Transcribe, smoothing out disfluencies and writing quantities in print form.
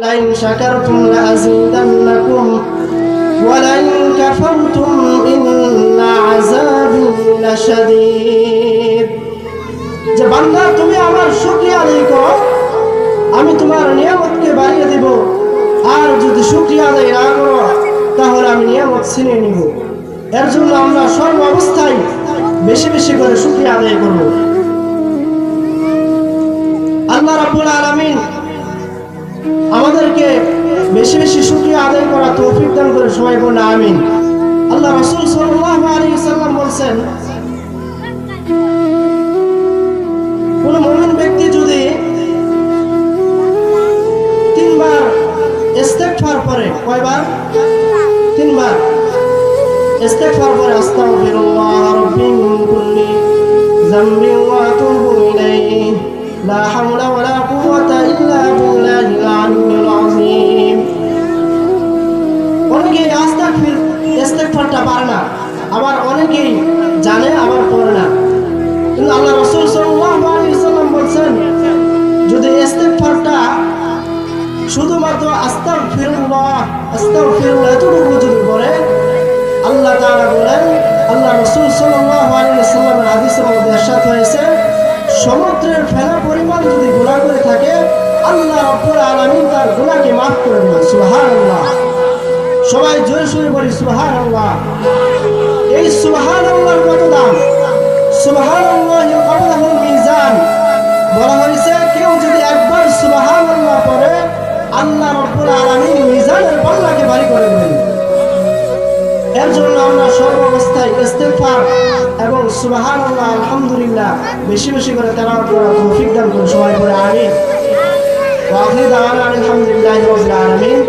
Line শাকারতুম লাযীদান্নাকুম ওয়া line কাফারতুম ইন্না আযাবি লাশাদীদ। যে বান্দা তুমি আমার শুকরিয়া আদায় করো, আমি তোমার নিয়ামতকে বাড়িয়ে দেব, আর যদি শুকরিয়া আদায় না করো তাহলে আমি নিয়ামত ছিনিয়ে নিব। এর জন্য আমরা সর্ব অবস্থায় বেশি বেশি করে শুকরিয়া আদায় করব। আল্লাহ রাব্বুল আলামিন আমাদেরকে বেশি বেশি শুকরিয়া আদায় করা তৌফিক দান করে, সবাই বলে আমিন। আল্লাহ রাসূল সাল্লাল্লাহু আলাইহি ওয়াসাল্লাম বলেন, কোন মুমিন ব্যক্তি যদি 3 বার ইস্তেগফার করে, কয়বার? 3 বার ইস্তেগফার করে, আস্তাগফিরুল্লাহ রাব্বি মিন কুল্লি যামবি ওয়া আতুবু ইলাইহি লা হাওলা ওয়া লা কুওয়াতা ইল্লা বিল্লাহিল আলিয়্যিল আযীম। অনেকেই ইস্তেগফারটা পারে না, আবার অনেকেই জানে আবার পড়ে না। কিন্তু আল্লাহ রাসূল সাল্লাল্লাহু আলাইহি ওয়াসাল্লাম বলেন, যদি ইস্তেগফারটা শুধুমাত্র আস্তাগফিরুল্লাহ এতটুকু যদি পড়ে, আল্লাহ তাআলা বলেন, আল্লাহ রাসূল সাল্লাল্লাহু আলাইহি ওয়াসাল্লামের হাদিসের মধ্যে ইরশাদ হয়েছে, সমুদ্রের ফেনা পরিমাণ যদি গুনাহ করে থাকে, আল্লাহ রাব্বুল আলামিন তার গুনাহকে মাফ করে দেন। সুবহানাল্লাহ। সবাই জোরে জোরে বলি সুবহানাল্লাহ। এই সুবহানাল্লাহর কত দাম! সুবহানাল্লাহি ক্বাবলাহুল মিজান। বলা হয়েছে, কেউ যদি একবার সুবহানাল্লাহ পড়ে, আল্লাহ রাব্বুল আলামিন মিজানের পাল্লাকে ভারী করে দেবেন। এর জন্য আমরা সর্ব অবস্থায় ইস্তেগফার এবং সুবহানাল্লাহ, আলহামদুলিল্লাহ বেশি বেশি করে তেলাওয়াত করা তৌফিক দান করুন, সবাই বলে আমিন। ওয়া আখিরু দাওয়ানা আলহামদুলিল্লাহি রাব্বিল আলামিন।